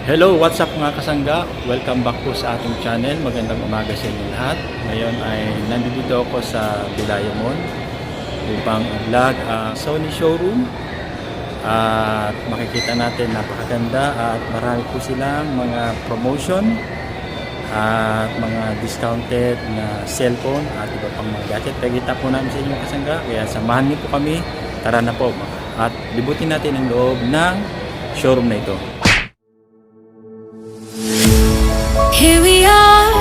Hello, what's up mga kasangga? Welcome back po sa ating channel. Magandang umaga sa inyo lahat. Ngayon ay nandito ako sa Villagio upang vlog Sony showroom. At makikita natin napakaganda at marami po silang mga promotion at mga discounted na cellphone at iba pang mga gadget. Pagkita po namin sa inyo kasangga. Kaya samahan niyo po kami. Tara na po at libutin natin ang loob ng showroom na ito. Here we are,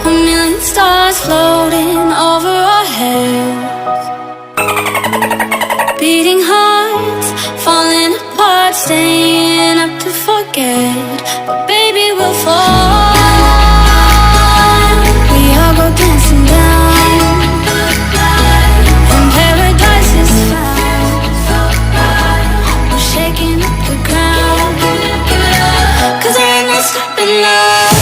a million stars floating over our heads. Beating hearts, falling apart, staying up to forget. But baby, we'll fall. We all go dancing down. When paradise is found, we're shaking up the ground. 'Cause there ain't no stopping love.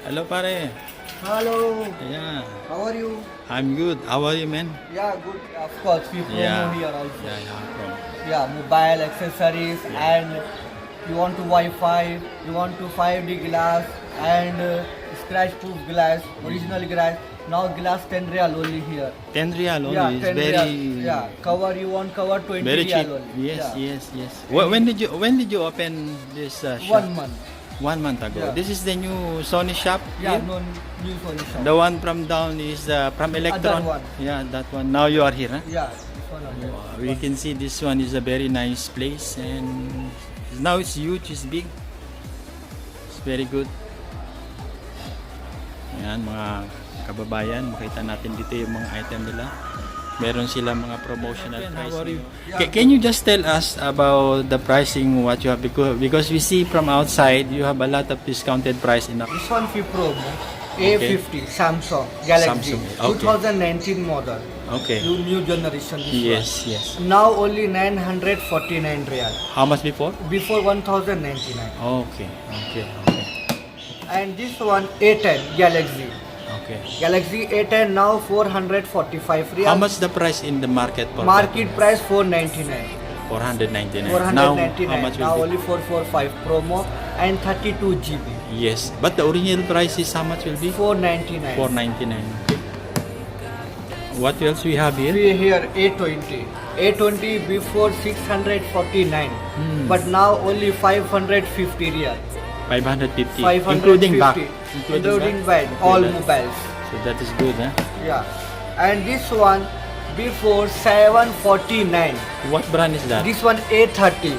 Hello pare. Hello. Yeah. How are you? I'm good. How are you, man? Yeah, good. Of course, we promo here also. Yeah. Mobile accessories and you want to Wi-Fi, you want to 5D glass and scratch-proof glass, original glass. Now glass 10 Riyal only here. 10 Riyal only. Yeah, It's 10 very Riyal. Yeah, cover you want cover 20 very cheap. Riyal only. Yes, Yeah. yes. When did you open this shop? 1 month. 1 month ago. Yeah. This is the new Sony shop. Yeah, here? no new solution. The one from down is from Electron. one. Yeah, that one. Now you are here, huh? Yeah, this one only. We can see this one is a very nice place and now it's huge, it's big. It's very good. Yan mga kababayan, makita natin dito yung mga item nila. Meron sila mga promotional pricing. Can you just tell us about the pricing what you have because we see from outside you have a lot of discounted price in This one promo A50 Samsung Galaxy Samsung, okay. 2019 model. Okay. New generation. This Yes, yes. one. Now only 949 Riyal. How much before? Before 1099. Okay. And this one A10 Galaxy. Okay. Galaxy A10 now 445 Riyal. How much the price in the market? Market price 499. 499. 499. Now, how much now will be? only 445 promo and 32 GB. Yes, but the original price is how much will be? 499. 499. What else we have here? See here A20. A20 before 649, but now only 550 riyal. 550. 550. Including back. Including back, all mobiles. So that is good, huh? Yeah. And this one before 749. What brand is that? This one A30.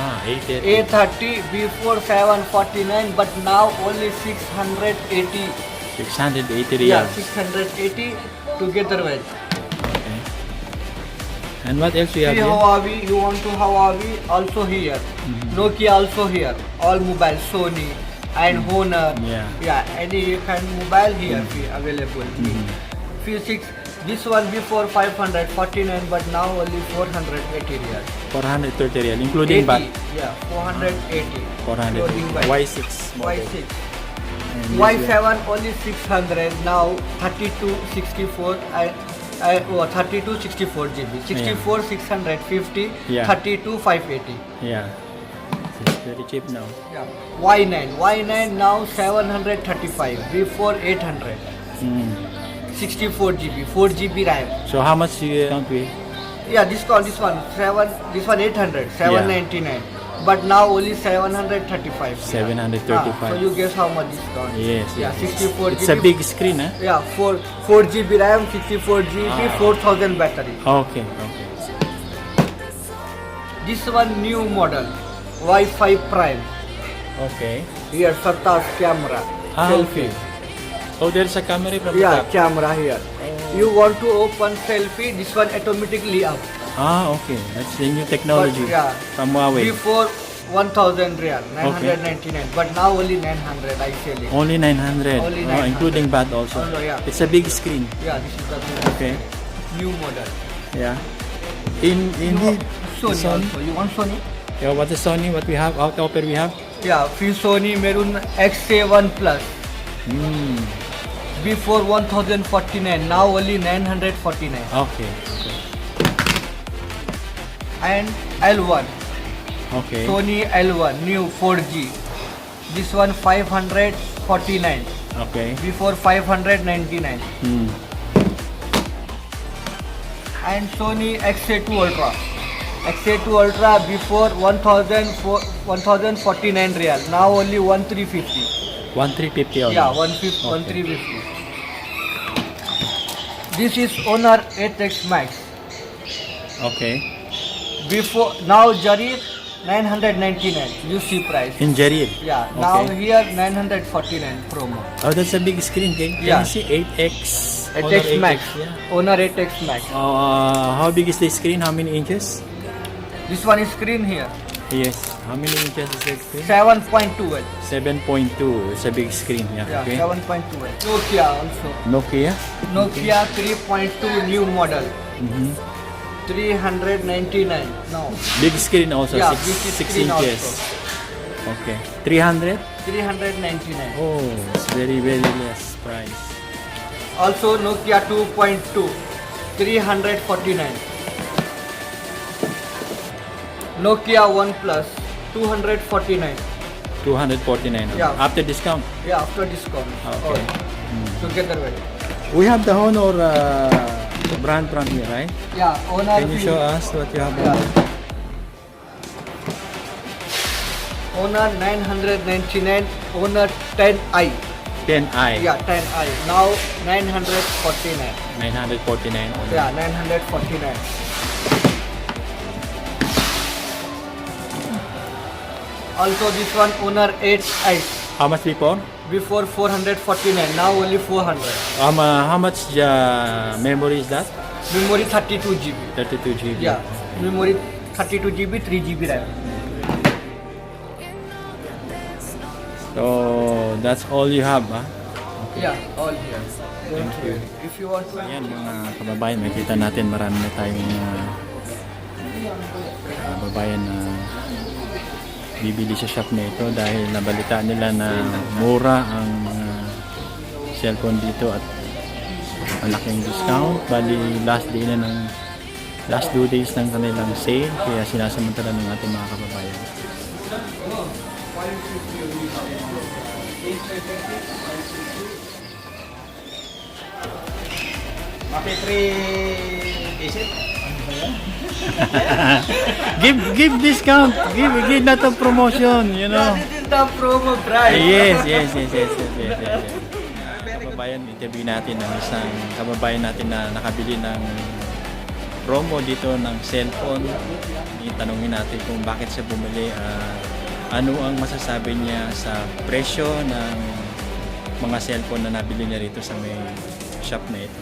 Ah, 880. A30 before 749, but now only 680. 680 Yeah, riyals. 680 together with. Okay. And what else you have See here? Huawei, you want to Huawei also here. Nokia also here. All mobile, Sony and Honor. Yeah. Any kind mobile here available. This one before 549, but now only 480 riyal. 430 riyal, including back. Yeah, 480. 400. Including back. Y6 model. Y6. And this Y7 only 600, now 3264 3264 GB. 64 650, Yeah. 32 580. Yeah. It's very cheap now. Yeah. Y9 now 735, before 800. 64 GB, 4 GB RAM. So how much you count with? Yeah, this one 800, 799. But now only 735. 735. So you guess how much discount? Yes. Yeah, yes. 64 It's GB. a big screen, huh? Yeah, 4 GB RAM, 64 GB, 4000 battery. Okay. This one new model, Wi-Fi Prime. Okay. Here, Satas camera, selfie. Okay. Oh, there's a camera from the Yeah, top. camera here. You want to open selfie, this one automatically up. Okay. That's the new technology But, yeah. from Huawei. Before 1000 riyal, 999. But now only 900, I sell it. Only 900. Only Oh, 900. including bat also. Oh, yeah. It's a big screen. Yeah, this is the Okay. new model. Yeah. In the Sony also. You want Sony? Yeah, what is Sony? What we have? Out offer we have? Yeah, free Sony Mayroon XA1 Plus. Before 1049, now only 949. Okay. And L1, Okay. Sony L1 new 4G. This one 549. Okay. Before 599. And Sony XA2 Ultra. XA2 Ultra before 1049 riyal. Now only 1350. 1350 only. Yeah, 1350. This is Honor 8X Max. Okay. Before now Jarir 999 UC price. In Jarir. Yeah, now Okay. here 949 promo. Oh, that's a big screen. Can Yeah. you see 8X? 8X Honor Max. Yeah. Honor 8X Max. How big is the screen? How many inches? This one is screen here. Yes. How many inches is the screen? 7.2. 7.2. It's a big screen. Yeah. Yeah, Okay. 7.2. Nokia also. Nokia. Nokia 3.2 new model. 399 now. Big screen also. Yeah, 6 big 6 screen inches. also. Okay. 300. 399. Oh, it's very less price. Also Nokia 2.2 349. Nokia One Plus 249. 249. Yeah. After discount. Yeah, after discount. Okay. All together with. We have the Honor brand from here, right? Yeah, Honor. Can you show us what you have? Yeah. Honor 999. Honor 10i. 10i. Yeah, 10i. Now 949. 949. Honor. Yeah, 949. Also this one Honor 8i. How much before? Before 449, now only 400. How much memory is that? Memory 32 GB. 32 GB. Yeah, memory 32 GB, 3 GB RAM. So that's all you have, huh? Yeah, all here. Thank you. If you want to. Ayan mga kababayan, makita natin marami na tayong kababayan na bibili sa shop na ito dahil nabalita nila na mura ang cellphone dito at malaking discount. Bali last 2 days ng kanilang sale, kaya sinasamantala ng ating mga kababayan. Maki 3 is it? Give discount. Give not a promotion, you know. This is the promo price. Yes. Kababayan, interview natin ang isang kababayan natin na nakabili ng promo dito ng cellphone. Itanungin natin kung bakit siya bumili, ano ang masasabi niya sa presyo ng mga cellphone na nabili niya rito sa may shop na ito.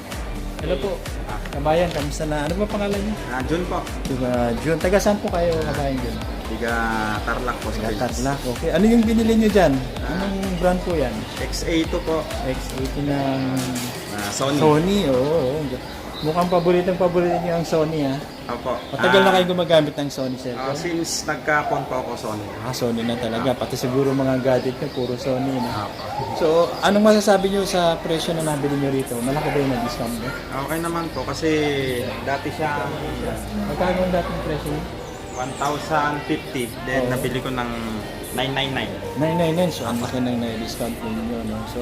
Hello po, kabayan, kamusta na? Ano ba pangalan niyo? June po. Diba, June, taga saan po kayo, kabayan June? Tiga Tarlac po sa Riyadh. Tarlac, okay. Ano yung binili niyo dyan? Anong brand po yan? X8 po. X80 ng Sony. Sony, oo. Mukhang paborito niyo ang Sony, ha? Opo. Matagal na kayo gumagamit ng Sony cellphone? Since nagka-phone po ako Sony. Sony na talaga. Pati siguro mga gadget niyo, puro Sony, no? Opo. So, anong masasabi niyo sa presyo na nabili niyo rito? Malaki ba yung na-discount niyo? Okay naman po kasi dati siyang Magkano ang dating presyo niyo? 1,050. Then Oo. nabili ko ng 999. 999, so ang laki ng na-discount po ninyo, no? So,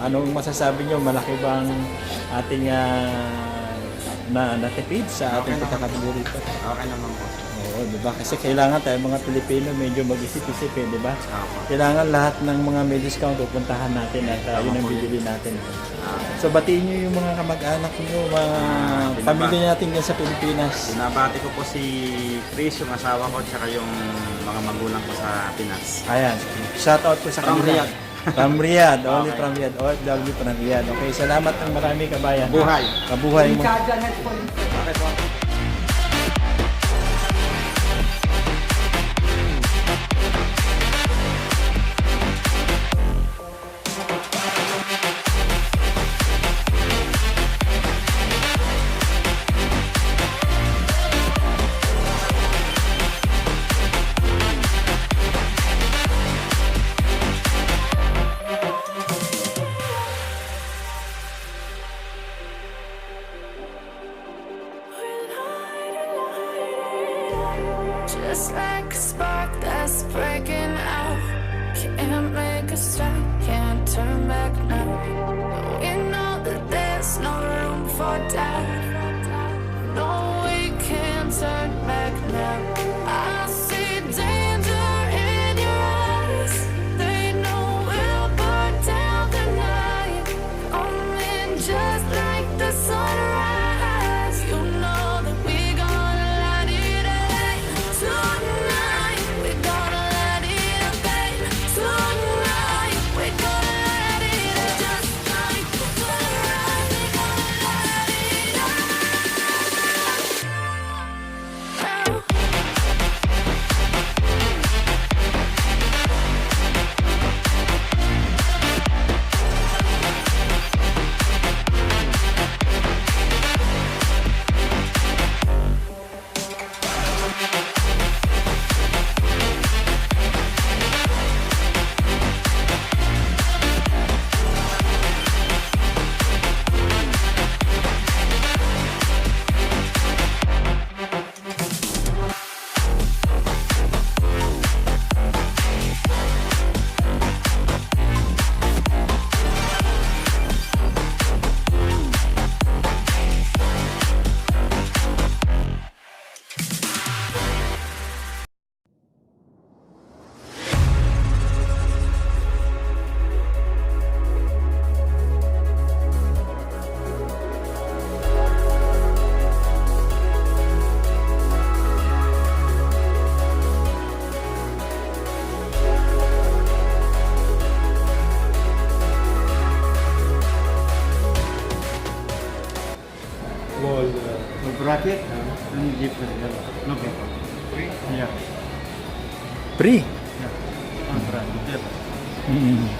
anong masasabi niyo? Malaki bang ating natipid sa ating Okay naman. pagkakabili rito? Okay naman po. Oo, di ba? Kasi kailangan tayo mga Pilipino medyo mag-isip-isip, di ba? Opo. Kailangan lahat ng mga may discount pupuntahan natin at yun ang po yun. bibili natin. So, batiin niyo yung mga kamag-anak niyo, mga binabati. pamilya natin yan sa Pilipinas. Binabati ko po si Chris, yung asawa ko, tsaka yung mga magulang ko sa Pinas. Ayan, shout out po sa From kanila. Riyadh. From Riyadh, only Okay. from Riyadh, OFW from Riyadh. Okay, salamat ng marami, kabayan. Buhay. Kabuhay mo. Okay po. Just like a spark that's breaking out. Can't make a stop, can't turn back now. We know that there's no room for doubt. No, we can't turn back now. I see danger in your eyes. They know we'll burn down the night. Coming just like the sunrise. You know that we gonna light it up. Tonight, we're gonna light it up, babe. Tonight, we're gonna light it up. Just like the sunrise, we're gonna light it up. bracket and you give it. No problem. Free? Yeah. Free? Yeah. Bracket. Yeah. Mm.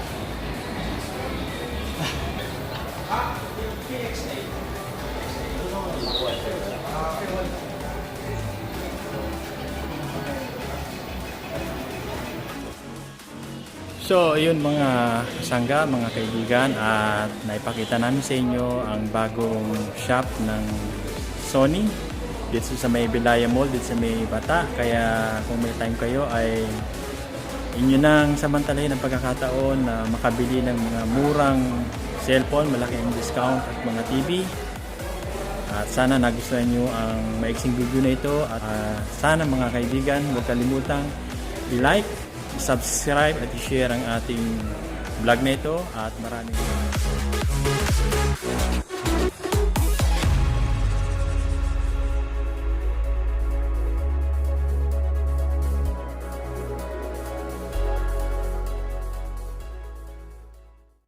So, ayun mga kasangga, mga kaibigan, at naipakita namin sa inyo ang bagong shop ng Sony dito sa may Villagio Mall, dito sa may Bata. Kaya kung may time kayo ay inyo nang samantalahin ang pagkakataon na makabili ng mga murang cellphone, malaking discount at mga TV. At sana nagustuhan nyo ang maiksing video na ito. At sana mga kaibigan, huwag kalimutang i-like, subscribe at i-share ang ating vlog na ito. At maraming salamat.